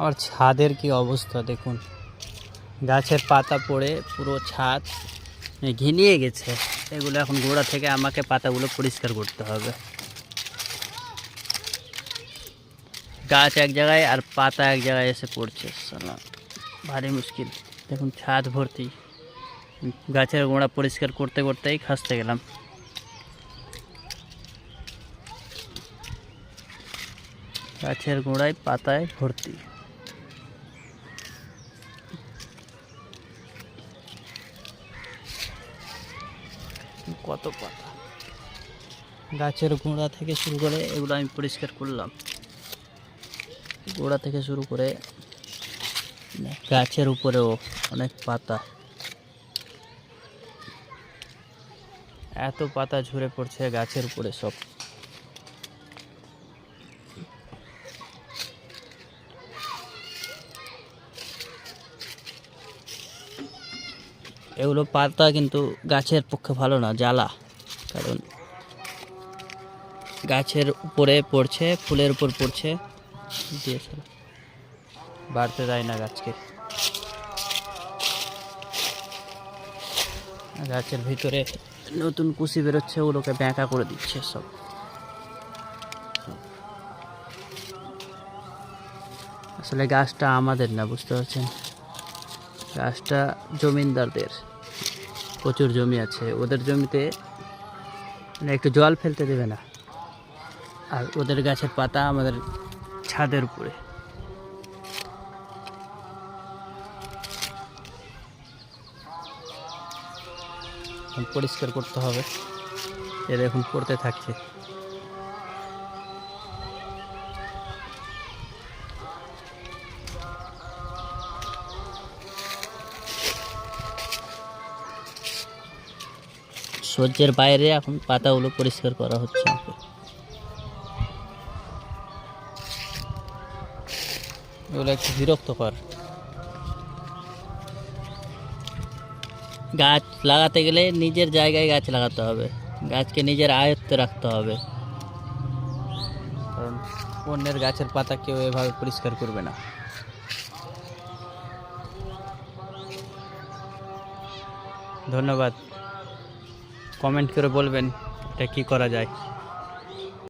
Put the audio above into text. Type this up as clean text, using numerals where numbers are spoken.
আর ছাদের কি অবস্থা দেখুন, গাছের পাতা পড়ে পুরো ছাদ ঘিনিয়ে গেছে। এগুলো এখন গোড়া থেকে আমাকে পাতাগুলো পরিষ্কার করতে হবে। গাছ এক জায়গায় আর পাতা এক জায়গায় এসে পড়ছে, সালা ভারী মুশকিল। দেখুন ছাদ ভর্তি, গাছের গোড়া পরিষ্কার করতে করতেই খাসতে গেলাম। গাছের গোড়ায় পাতায় ভর্তি। কত পাতা, গাছের গোড়া থেকে শুরু করে এগুলো আমি পরিষ্কার করলাম। গোড়া থেকে শুরু করে গাছের উপরেও অনেক পাতা, এত পাতা ঝরে পড়ছে গাছের উপরে সব। এগুলো পাতা কিন্তু গাছের পক্ষে ভালো না, জ্বালা। কারণ গাছের উপরে পড়ছে, ফুলের উপর পড়ছে, দিয়ে বাড়তে দেয় না গাছকে। গাছের ভিতরে নতুন কুশি বেরোচ্ছে, ওগুলোকে ব্যাঁকা করে দিচ্ছে সব। আসলে গাছটা আমাদের না, বুঝতে পারছেন? গাছটা জমিনদারদের, প্রচুর জমি আছে, ওদের জমিতে মানে একটু জল ফেলতে দেবে না। আর ওদের গাছের পাতা আমাদের ছাদের উপরে। পরিষ্কার করতে হবে, এর এখন পড়তে থাকছে। সহ্যের বাইরে এখন পাতাগুলো পরিষ্কার করা হচ্ছে। এগুলো একটু বিরক্তকর। গাছ লাগাতে গেলে নিজের জায়গায় গাছ লাগাতে হবে, গাছকে নিজের আয়ত্তে রাখতে হবে। কারণ অন্যের গাছের পাতা কেউ এভাবে পরিষ্কার করবে না। ধন্যবাদ। কমেন্ট করে বলবেন এটা কি করা যায়।